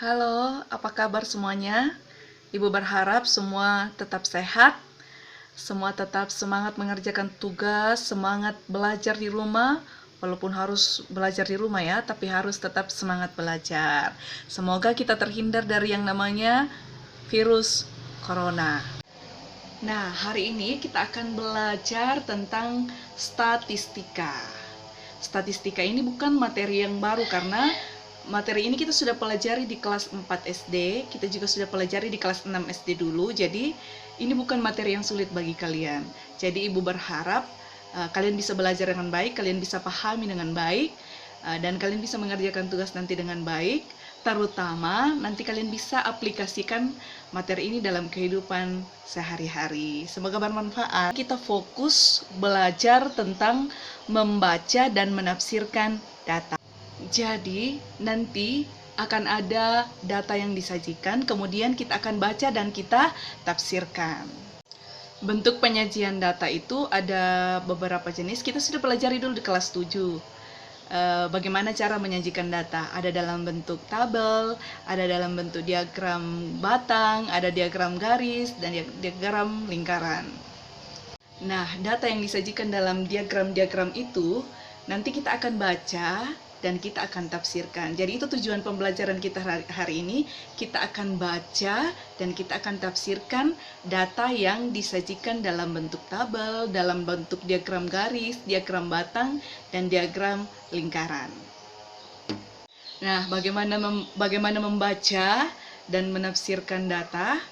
Halo, apa kabar semuanya? Ibu berharap semua tetap sehat, semua tetap semangat mengerjakan tugas, semangat belajar di rumah, walaupun harus belajar di rumah ya, tapi harus tetap semangat belajar. Semoga kita terhindar dari yang namanya virus corona. Nah, hari ini kita akan belajar tentang statistika. Statistika ini bukan materi yang baru karena materi ini kita sudah pelajari di kelas 4 SD, kita juga sudah pelajari di kelas 6 SD dulu, jadi ini bukan materi yang sulit bagi kalian. Jadi ibu berharap kalian bisa belajar dengan baik, kalian bisa pahami dengan baik, dan kalian bisa mengerjakan tugas nanti dengan baik, terutama nanti kalian bisa aplikasikan materi ini dalam kehidupan sehari-hari. Semoga bermanfaat. Kita fokus belajar tentang membaca dan menafsirkan data. Jadi nanti akan ada data yang disajikan, kemudian kita akan baca dan kita tafsirkan. Bentuk penyajian data itu ada beberapa jenis, kita sudah pelajari dulu di kelas 7. Bagaimana cara menyajikan data? Ada dalam bentuk tabel, ada dalam bentuk diagram batang, ada diagram garis, dan diagram lingkaran. Nah, data yang disajikan dalam diagram-diagram itu nanti kita akan baca dan kita akan tafsirkan. Jadi itu tujuan pembelajaran kita hari ini. Kita akan baca dan kita akan tafsirkan data yang disajikan dalam bentuk tabel, dalam bentuk diagram garis, diagram batang, dan diagram lingkaran. Nah, bagaimana membaca dan menafsirkan data?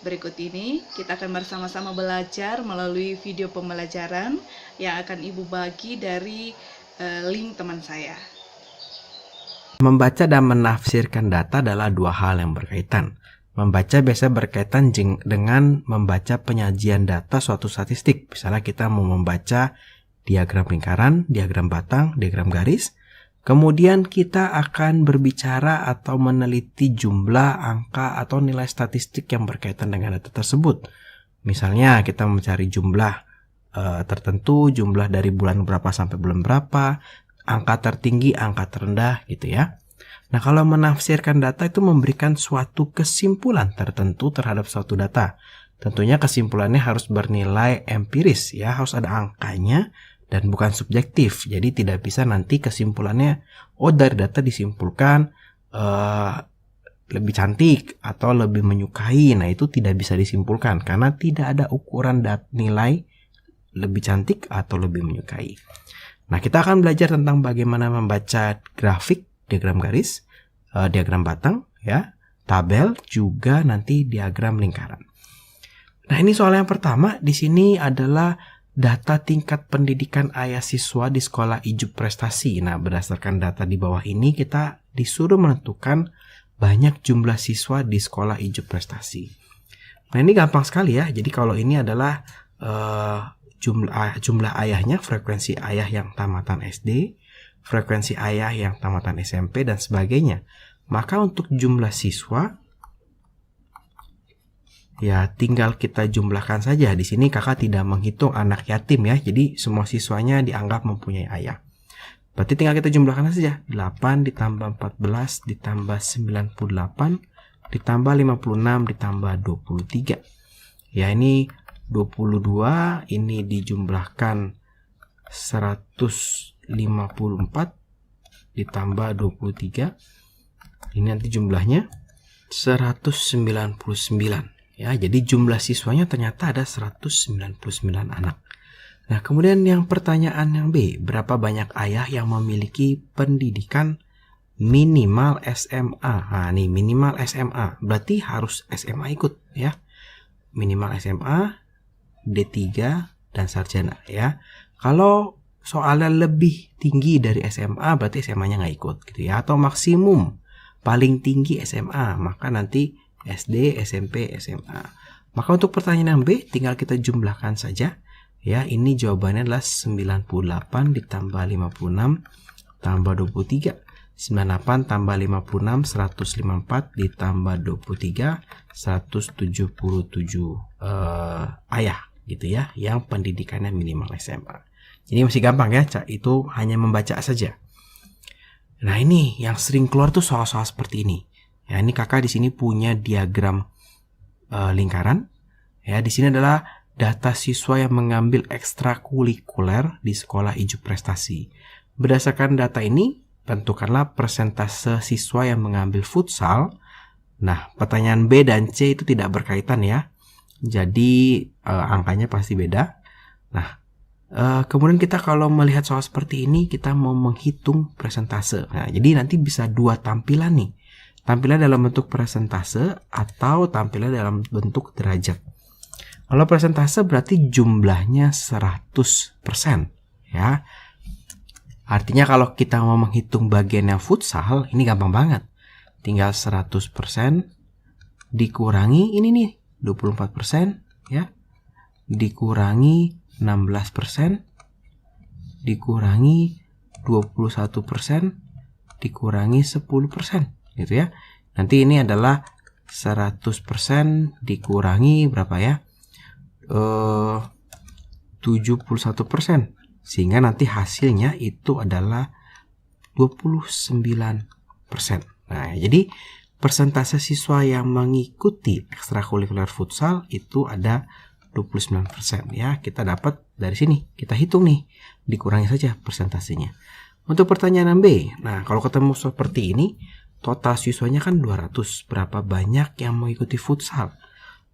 Berikut ini kita akan bersama-sama belajar melalui video pembelajaran yang akan ibu bagi dari link teman saya. Membaca dan menafsirkan data adalah dua hal yang berkaitan. Membaca biasa berkaitan dengan membaca penyajian data suatu statistik. Misalnya kita mau membaca diagram lingkaran, diagram batang, diagram garis. Kemudian kita akan berbicara atau meneliti jumlah, angka, atau nilai statistik yang berkaitan dengan data tersebut. Misalnya kita mencari jumlah tertentu, jumlah dari bulan berapa sampai bulan berapa, angka tertinggi, angka terendah gitu ya. Nah, kalau menafsirkan data itu memberikan suatu kesimpulan tertentu terhadap suatu data. Tentunya kesimpulannya harus bernilai empiris ya, harus ada angkanya dan bukan subjektif. Jadi tidak bisa nanti kesimpulannya, dari data disimpulkan lebih cantik atau lebih menyukai. Nah, itu tidak bisa disimpulkan karena tidak ada ukuran nilai lebih cantik atau lebih menyukai. Nah, kita akan belajar tentang bagaimana membaca grafik, diagram garis, diagram batang, ya, tabel, juga nanti diagram lingkaran. Nah, ini soal yang pertama. Di sini adalah data tingkat pendidikan ayah siswa di sekolah Ijub Prestasi. Nah, berdasarkan data di bawah ini, kita disuruh menentukan banyak jumlah siswa di sekolah Ijub Prestasi. Nah, ini gampang sekali ya. Jadi kalau ini adalah jumlah ayahnya, frekuensi ayah yang tamatan SD, frekuensi ayah yang tamatan SMP, dan sebagainya. Maka untuk jumlah siswa, ya tinggal kita jumlahkan saja. Di sini kakak tidak menghitung anak yatim ya, jadi semua siswanya dianggap mempunyai ayah. Berarti tinggal kita jumlahkan saja. 8 ditambah 14 ditambah 98 ditambah 56 ditambah 23. Ya, ini 22, ini dijumlahkan 154 ditambah 23. Ini nanti jumlahnya 199. Ya, jadi jumlah siswanya ternyata ada 199 anak. Nah, kemudian yang pertanyaan yang B, berapa banyak ayah yang memiliki pendidikan minimal SMA? Nah, nih minimal SMA, berarti harus SMA ikut ya. Minimal SMA, D3, dan sarjana ya. Kalau soalnya lebih tinggi dari SMA, berarti SMA-nya nggak ikut gitu ya. Atau maksimum paling tinggi SMA, maka nanti SD, SMP, SMA. Maka untuk pertanyaan yang B, tinggal kita jumlahkan saja ya. Ini jawabannya adalah 98 ditambah 56 tambah 23. 98 tambah 56, 154 ditambah 23, 177 ayah gitu ya, yang pendidikannya minimal SMA. Jadi masih gampang ya, itu hanya membaca saja. Nah, ini yang sering keluar tuh soal-soal seperti ini. Ya, ini kakak di sini punya diagram lingkaran. Ya, di sini adalah data siswa yang mengambil ekstrakurikuler di sekolah Ijup Prestasi. Berdasarkan data ini, tentukanlah persentase siswa yang mengambil futsal. Nah, pertanyaan B dan C itu tidak berkaitan ya. Jadi angkanya pasti beda. Nah, kemudian kita kalau melihat soal seperti ini, kita mau menghitung persentase. Nah, jadi nanti bisa dua tampilan nih. Tampilan dalam bentuk persentase atau tampilan dalam bentuk derajat. Kalau persentase berarti jumlahnya 100%. Ya. Artinya kalau kita mau menghitung bagian yang futsal, ini gampang banget. Tinggal 100% dikurangi ini nih, 24%, ya. Dikurangi 16%, dikurangi 21%, dikurangi 10%, gitu ya. Nanti ini adalah 100% dikurangi berapa ya? 71%. Sehingga nanti hasilnya itu adalah 29%. Nah, jadi persentase siswa yang mengikuti ekstrakurikuler futsal itu ada 29% ya. Kita dapat dari sini, kita hitung nih, dikurangi saja persentasenya. Untuk pertanyaan B, nah kalau ketemu seperti ini, total siswanya kan 200. Berapa banyak yang mengikuti futsal?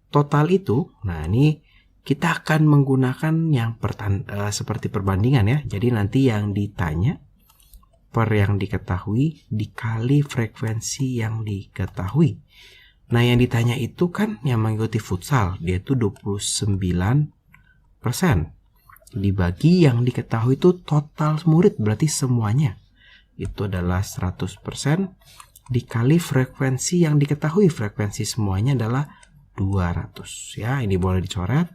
Total itu, nah ini kita akan menggunakan yang seperti perbandingan ya. Jadi nanti yang ditanya per yang diketahui dikali frekuensi yang diketahui. Nah, yang ditanya itu kan yang mengikuti futsal, dia itu 29%. Dibagi yang diketahui itu total murid, berarti semuanya. Itu adalah 100% dikali frekuensi yang diketahui. Frekuensi semuanya adalah 200 ya. Ini boleh dicoret.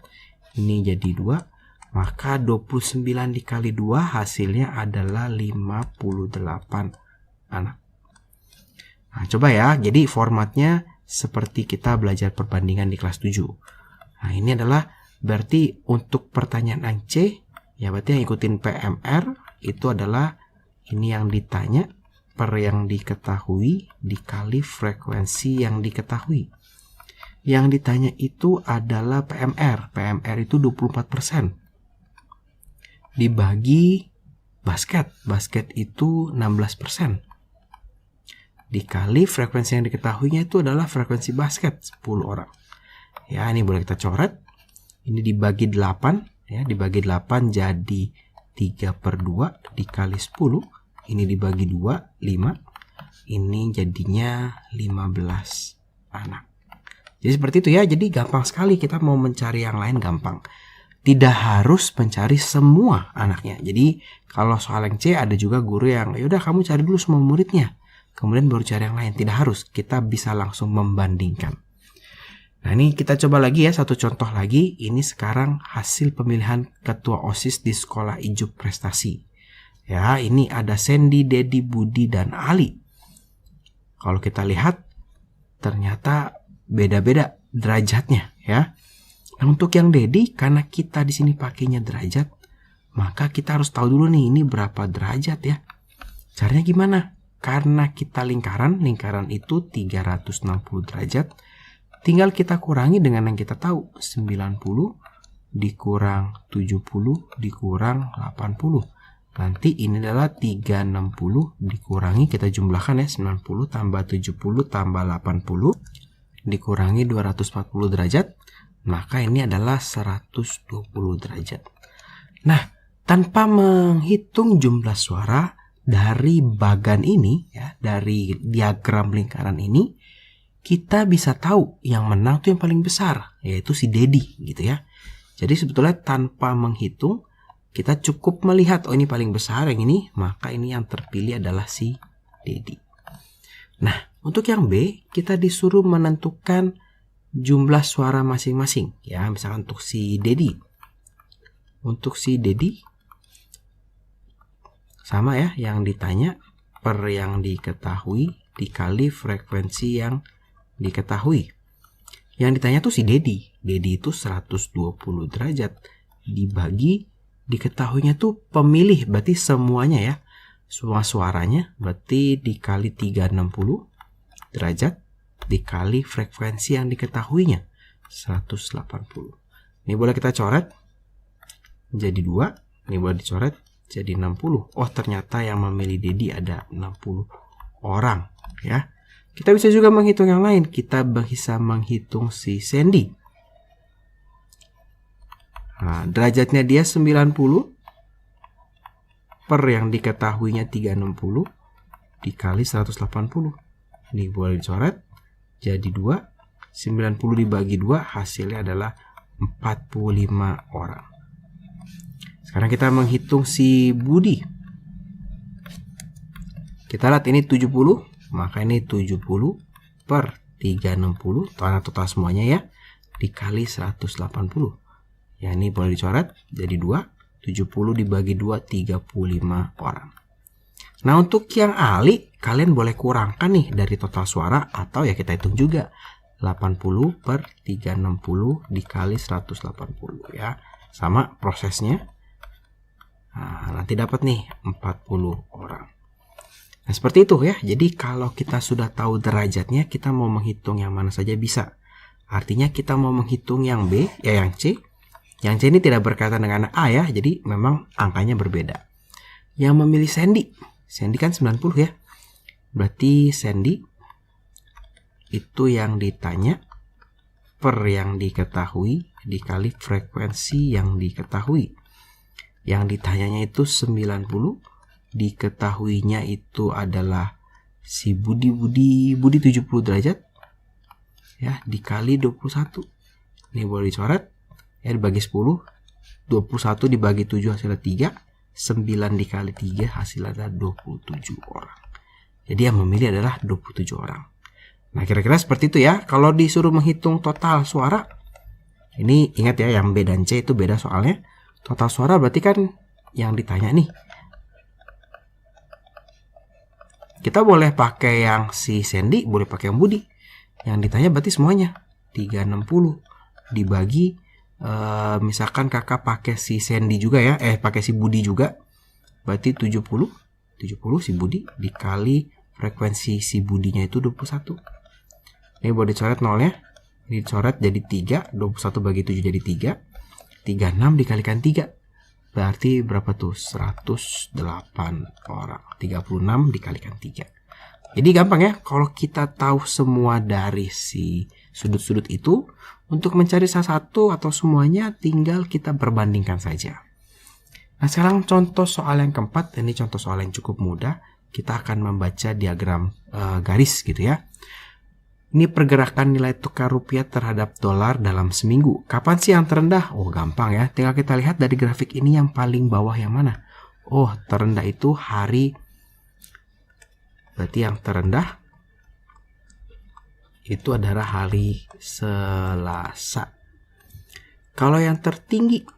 Ini jadi 2. Maka 29 dikali 2 hasilnya adalah 58 anak. Nah, coba ya. Jadi formatnya seperti kita belajar perbandingan di kelas 7. Nah, ini adalah berarti untuk pertanyaan C, ya berarti yang ikutin PMR itu adalah ini yang ditanya per yang diketahui dikali frekuensi yang diketahui. Yang ditanya itu adalah PMR. PMR itu 24%. Dibagi basket. Basket itu 16%. Dikali frekuensi yang diketahuinya itu adalah frekuensi basket 10 orang. Ya, ini boleh kita coret. Ini dibagi 8. Ya, dibagi 8 jadi 3/2 dikali 10. Ini dibagi 2, 5. Ini jadinya 15 anak. Jadi seperti itu ya, jadi gampang sekali kita mau mencari yang lain gampang. Tidak harus mencari semua anaknya. Jadi kalau soal yang C ada juga guru yang yaudah kamu cari dulu semua muridnya, kemudian baru cari yang lain. Tidak harus, kita bisa langsung membandingkan. Nah, ini kita coba lagi ya, satu contoh lagi. Ini sekarang hasil pemilihan ketua OSIS di sekolah Ijup Prestasi. Ya, ini ada Sandy, Dedi, Budi, dan Ali. Kalau kita lihat ternyata beda-beda derajatnya ya. Nah, untuk yang Dedi, karena kita di sini pakainya derajat, maka kita harus tahu dulu nih ini berapa derajat ya. Caranya gimana? Karena kita lingkaran itu 360 derajat. Tinggal kita kurangi dengan yang kita tahu, 90 dikurang 70 dikurang 80. Nanti ini adalah 360 dikurangi, kita jumlahkan ya, 90 tambah 70 tambah 80 dikurangi 240 derajat, maka ini adalah 120 derajat. Nah, tanpa menghitung jumlah suara dari bagan ini ya, dari diagram lingkaran ini, kita bisa tahu yang menang tuh yang paling besar, yaitu si Dedi gitu ya. Jadi sebetulnya tanpa menghitung, kita cukup melihat oh ini paling besar yang ini, maka ini yang terpilih adalah si Dedi. Nah, untuk yang B, kita disuruh menentukan jumlah suara masing-masing. Ya, misalkan untuk si Dedi. Untuk si Dedi, sama ya, yang ditanya per yang diketahui dikali frekuensi yang diketahui. Yang ditanya tuh si Dedi. Dedi itu 120 derajat. Dibagi, diketahuinya tuh pemilih, berarti semuanya ya. Semua suaranya berarti dikali 360 derajat dikali frekuensi yang diketahuinya 180. Ini boleh kita coret jadi 2, ini boleh dicoret jadi 60. Oh, ternyata yang memilih Dedi ada 60 orang ya. Kita bisa juga menghitung yang lain. Kita bisa menghitung si Sandy. Nah, derajatnya dia 90 per yang diketahuinya 360 dikali 180. Ini boleh dicoret jadi 2. 90 dibagi 2 hasilnya adalah 45 orang. Sekarang kita menghitung si Budi. Kita lihat ini 70. Maka ini 70 per 360, total semuanya ya, dikali 180. Ya, ini boleh dicoret jadi 2. 70 dibagi 2, 35 orang. Nah, untuk yang ahli, kalian boleh kurangkan nih dari total suara, atau ya kita hitung juga 80 per 360 dikali 180 ya. Sama prosesnya. Nah, nanti dapat nih 40 orang. Nah, seperti itu ya. Jadi kalau kita sudah tahu derajatnya, kita mau menghitung yang mana saja bisa. Artinya kita mau menghitung yang B, ya yang C. Yang C ini tidak berkaitan dengan A ya, jadi memang angkanya berbeda. Yang memilih Sandy. Sandy kan 90 ya. Berarti Sandy itu yang ditanya per yang diketahui dikali frekuensi yang diketahui. Yang ditanyanya itu 90. Diketahuinya itu adalah si Budi 70 derajat ya, dikali 21. Ini boleh dicoret ya, dibagi 10. 21 dibagi 7 hasilnya 3. 9 dikali 3 hasilnya 27 orang. Jadi yang memilih adalah 27 orang. Nah, kira-kira seperti itu ya. Kalau disuruh menghitung total suara, ini ingat ya, yang B dan C itu beda soalnya. Total suara berarti kan yang ditanya nih. Kita boleh pakai yang si Sandy, boleh pakai yang Budi. Yang ditanya berarti semuanya 360 dibagi misalkan kakak pakai si Sandy juga ya, pakai si Budi juga. Berarti 70 si Budi dikali frekuensi si Budinya itu 21. Ini boleh dicoret nolnya. Ini dicoret jadi 3, 21 bagi 7 jadi 3. 36 dikalikan 3. Berarti berapa tuh? 108 orang. 36 dikalikan 3. Jadi gampang ya. Kalau kita tahu semua dari si sudut-sudut itu, untuk mencari salah satu atau semuanya tinggal kita perbandingkan saja. Nah, sekarang contoh soal yang keempat. Ini contoh soal yang cukup mudah. Kita akan membaca diagram garis gitu ya. Ini pergerakan nilai tukar rupiah terhadap dolar dalam seminggu. Kapan sih yang terendah? Oh, gampang ya. Tinggal kita lihat dari grafik ini yang paling bawah yang mana. Oh, terendah itu hari. Berarti yang terendah itu adalah hari Selasa. Kalau yang tertinggi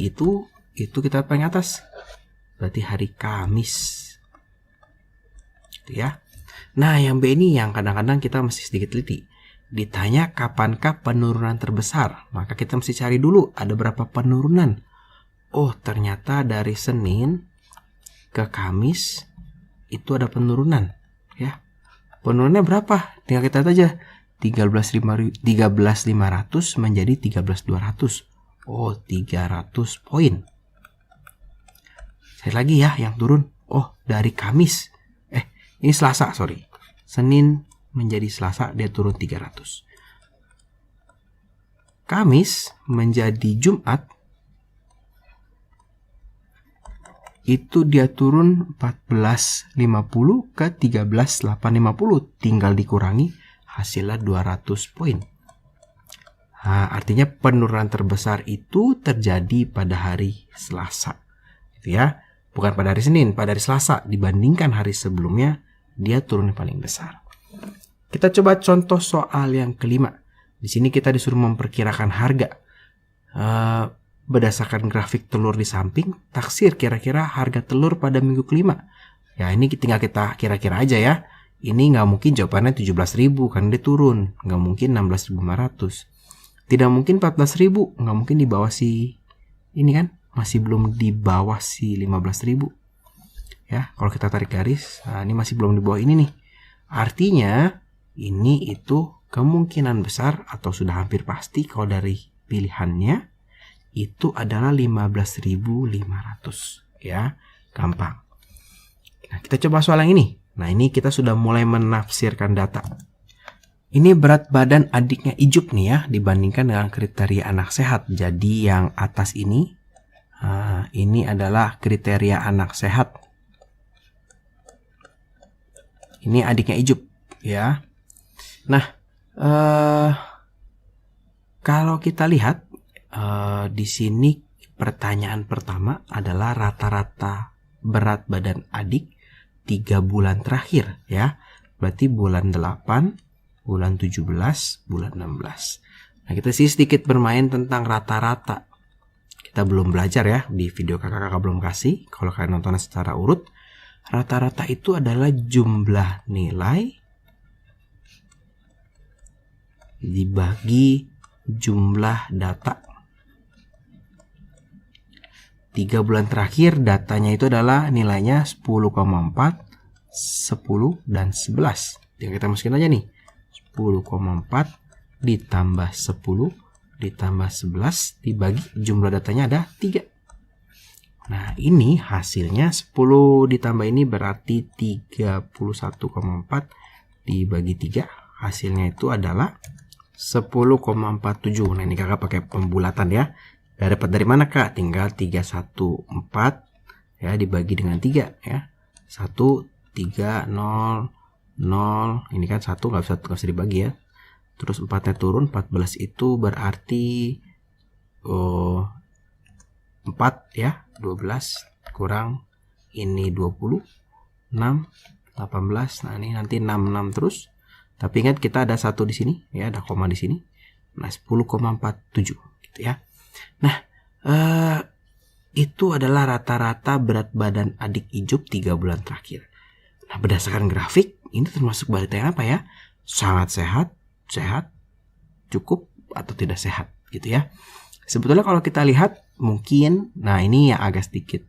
itu kita paling atas. Berarti hari Kamis. Gitu ya. Nah, yang B ini yang kadang-kadang kita mesti sedikit teliti. Ditanya kapankah penurunan terbesar? Maka kita mesti cari dulu ada berapa penurunan. Oh, ternyata dari Senin ke Kamis itu ada penurunan. Ya. Penurunannya berapa? Tinggal kita lihat aja. 13.500 menjadi 13.200. Oh, 300 poin. Saya lagi ya yang turun. Oh, dari Kamis. Ini Selasa, sorry. Senin menjadi Selasa, dia turun 300. Kamis menjadi Jumat, itu dia turun 14.50 ke 13.850. Tinggal dikurangi, hasilnya 200 poin. Nah, artinya penurunan terbesar itu terjadi pada hari Selasa. Gitu ya. Bukan pada hari Senin, pada hari Selasa. Dibandingkan hari sebelumnya, dia turun paling besar. Kita coba contoh soal yang kelima. Di sini kita disuruh memperkirakan harga. Berdasarkan grafik telur di samping, taksir kira-kira harga telur pada minggu kelima. Ya, ini tinggal kita kira-kira aja ya. Ini nggak mungkin jawabannya 17.000 kan dia turun. Nggak mungkin 16.500. Tidak mungkin 14.000. Nggak mungkin di bawah si ini kan. Masih belum di bawah si 15.000. Ya, kalau kita tarik garis, nah ini masih belum di bawah ini nih. Artinya ini itu kemungkinan besar atau sudah hampir pasti kalau dari pilihannya itu adalah 15.500 ya. Gampang. Nah, kita coba soal yang ini. Nah, ini kita sudah mulai menafsirkan data. Ini berat badan adiknya Ijup nih ya, dibandingkan dengan kriteria anak sehat. Jadi yang atas ini adalah kriteria anak sehat. Ini adiknya Ijup ya. Nah, kalau kita lihat di sini pertanyaan pertama adalah rata-rata berat badan adik 3 bulan terakhir ya. Berarti bulan 8, bulan 17, bulan 16. Nah, kita sih sedikit bermain tentang rata-rata. Kita belum belajar ya, di video kakak-kakak belum kasih. Kalau kalian nontonnya secara urut, rata-rata itu adalah jumlah nilai dibagi jumlah data. 3 bulan terakhir datanya itu adalah nilainya 10,4, 10, dan 11. Yang kita masukin aja nih. 10,4 ditambah 10 ditambah 11 dibagi jumlah datanya ada 3. Nah, ini hasilnya 10 ditambah ini berarti 31,4 dibagi 3. Hasilnya itu adalah 10,47. Nah, ini kakak pakai pembulatan ya. Dapat dari mana kak? Tinggal 314 ya dibagi dengan 3 ya. 1, 3, 0, 0. Ini kan 1 nggak bisa dibagi ya. Terus 4-nya turun, 14 itu berarti 4 ya. 12 kurang ini 20, 6, 18. Nah, ini nanti 66 terus. Tapi ingat kita ada 1 di sini ya, ada koma di sini. Nah, 10,47 gitu ya. Nah, itu adalah rata-rata berat badan adik Ijup 3 bulan terakhir. Nah, berdasarkan grafik, ini termasuk balita yang apa ya? Sangat sehat, cukup, atau tidak sehat gitu ya. Sebetulnya kalau kita lihat mungkin, nah ini yang agak sedikit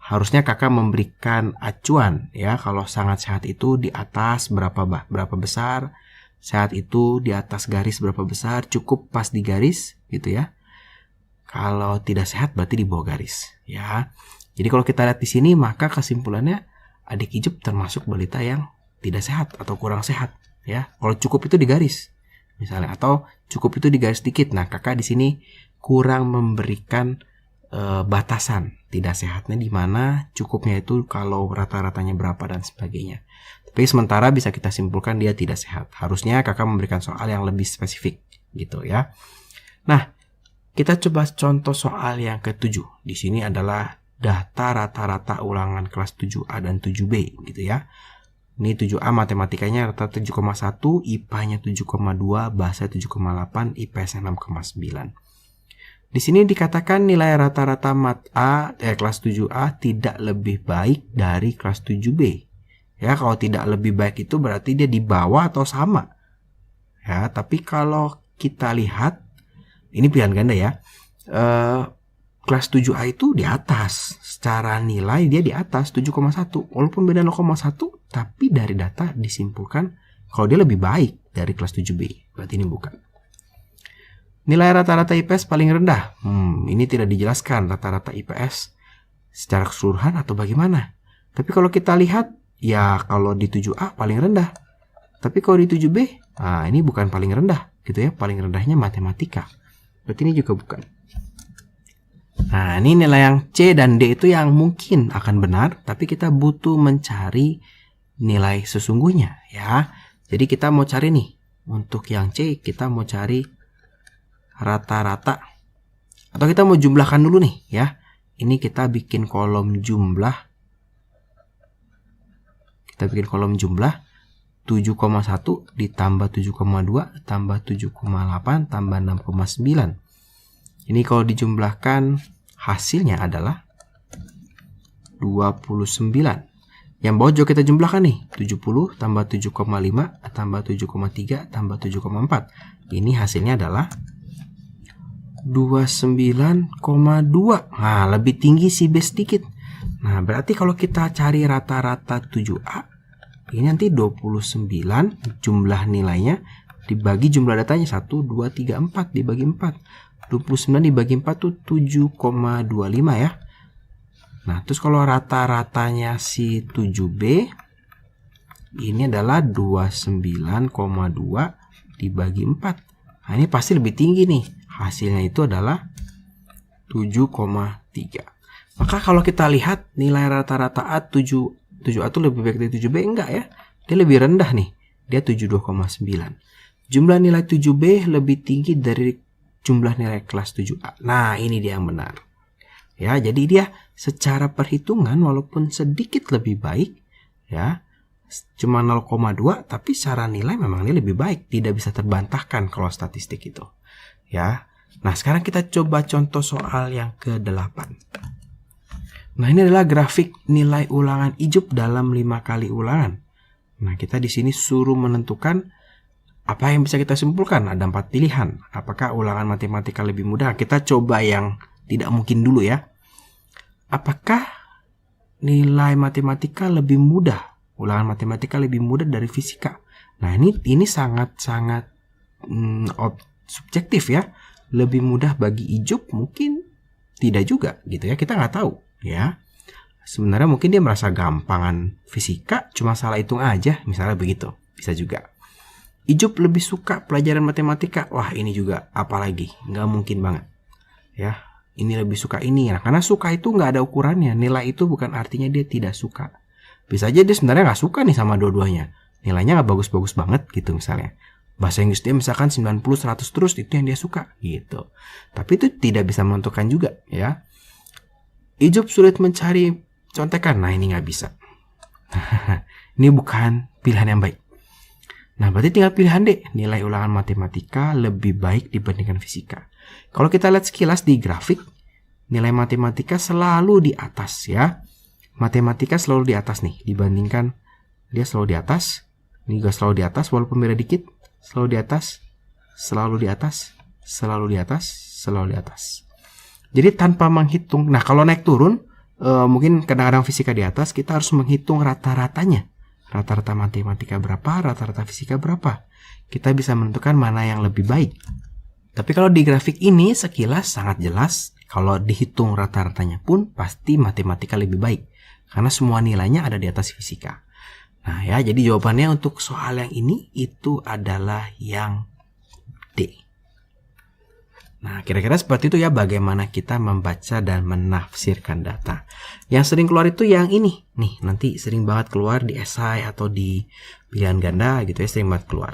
harusnya kakak memberikan acuan ya. Kalau sangat sehat itu di atas berapa besar, sehat itu di atas garis berapa besar, cukup pas di garis gitu ya. Kalau tidak sehat berarti di bawah garis ya. Jadi kalau kita lihat di sini maka kesimpulannya adik Ijup termasuk balita yang tidak sehat atau kurang sehat ya. Kalau cukup itu di garis misalnya, atau cukup itu di garis dikit. Nah, kakak di sini kurang memberikan batasan tidak sehatnya di mana, cukupnya itu kalau rata-ratanya berapa dan sebagainya. Tapi sementara bisa kita simpulkan dia tidak sehat. Harusnya kakak memberikan soal yang lebih spesifik gitu ya. Nah, kita coba contoh soal yang ke-7. Di sini adalah data rata-rata ulangan kelas 7A dan 7B gitu ya. Ini 7A matematikanya rata 7,1, IPA-nya 7,2, bahasa 7,8, IPS 6,9. Di sini dikatakan nilai rata-rata mat A kelas 7A tidak lebih baik dari kelas 7B. Ya, kalau tidak lebih baik itu berarti dia di bawah atau sama. Ya, tapi kalau kita lihat ini pilihan ganda ya. Kelas 7A itu di atas. Secara nilai dia di atas 7,1. Walaupun beda 0,1, tapi dari data disimpulkan kalau dia lebih baik dari kelas 7B. Berarti ini bukan. Nilai rata-rata IPS paling rendah. Ini tidak dijelaskan rata-rata IPS secara keseluruhan atau bagaimana. Tapi kalau kita lihat, ya kalau di 7A paling rendah. Tapi kalau di 7B, nah ini bukan paling rendah gitu ya. Paling rendahnya matematika. Berarti ini juga bukan. Nah, ini nilai yang C dan D itu yang mungkin akan benar, tapi kita butuh mencari nilai sesungguhnya ya. Jadi kita mau cari nih, untuk yang C kita mau cari rata-rata. Atau kita mau jumlahkan dulu nih ya. Ini kita bikin kolom jumlah. Kita bikin kolom jumlah 7,1 ditambah 7,2 tambah 7,8 tambah 6,9. Ini kalau dijumlahkan hasilnya adalah 29. Yang bawah kita jumlahkan nih. 70 tambah 7,5 tambah 7,3 tambah 7,4. Ini hasilnya adalah 29,2. Nah, lebih tinggi si B sedikit. Nah, berarti kalau kita cari rata-rata 7A, Ini nanti 29 jumlah nilainya dibagi jumlah datanya 1, 2, 3, 4 dibagi 4. 29 dibagi 4 tuh 7,25 ya. Nah, terus kalau rata-ratanya si 7B ini adalah 29,2 dibagi 4. Nah, ini pasti lebih tinggi nih. Hasilnya itu adalah 7,3. Maka kalau kita lihat nilai rata-rata A 7A itu lebih baik dari 7B, enggak ya. Dia lebih rendah nih. Dia 72,9. Jumlah nilai 7B lebih tinggi dari jumlah nilai kelas 7A. Nah, ini dia yang benar. Ya, jadi dia secara perhitungan walaupun sedikit lebih baik, ya, cuma 0,2, tapi secara nilai memang dia lebih baik. Tidak bisa terbantahkan kalau statistik itu. Ya. Nah, sekarang kita coba contoh soal yang ke-8. Nah, ini adalah grafik nilai ulangan IJUP dalam 5 kali ulangan. Nah, kita di sini suruh menentukan apa yang bisa kita simpulkan. Ada 4 pilihan. Apakah ulangan matematika lebih mudah? Kita coba yang tidak mungkin dulu ya. Apakah nilai matematika lebih mudah? Ulangan matematika lebih mudah dari fisika. Nah, ini sangat-sangat subjektif ya. Lebih mudah bagi IJUP mungkin tidak juga gitu ya. Kita nggak tahu ya. Sebenarnya mungkin dia merasa gampangan fisika, cuma salah hitung aja, misalnya begitu. Bisa juga. IJUP lebih suka pelajaran matematika. Wah, ini juga apalagi, nggak mungkin banget. Ya, ini lebih suka ini. Nah, karena suka itu nggak ada ukurannya. Nilai itu bukan artinya dia tidak suka. Bisa aja dia sebenarnya nggak suka nih sama dua-duanya. Nilainya nggak bagus-bagus banget gitu misalnya. Bahasa Inggris dia misalkan 90, 100 terus, itu yang dia suka gitu. Tapi itu tidak bisa menentukan juga ya. IJUP sulit mencari contekan. Nah, ini nggak bisa. Ini bukan pilihan yang baik. Nah, berarti tinggal pilihan D. Nilai ulangan matematika lebih baik dibandingkan fisika. Kalau kita lihat sekilas di grafik, nilai matematika selalu di atas ya. Matematika selalu di atas nih. Dibandingkan dia selalu di atas. Ini juga selalu di atas walaupun beda dikit. Selalu di atas. Selalu di atas. Selalu di atas. Selalu di atas. Jadi tanpa menghitung. Nah, kalau naik turun, mungkin kadang-kadang fisika di atas, kita harus menghitung rata-ratanya. Rata-rata matematika berapa, rata-rata fisika berapa. Kita bisa menentukan mana yang lebih baik. Tapi kalau di grafik ini sekilas sangat jelas, kalau dihitung rata-ratanya pun pasti matematika lebih baik. Karena semua nilainya ada di atas fisika. Nah ya, jadi jawabannya untuk soal yang ini itu adalah yang D. Nah, kira-kira seperti itu ya bagaimana kita membaca dan menafsirkan data. Yang sering keluar itu yang ini. Nih, nanti sering banget keluar di esai atau di pilihan ganda gitu ya, sering banget keluar.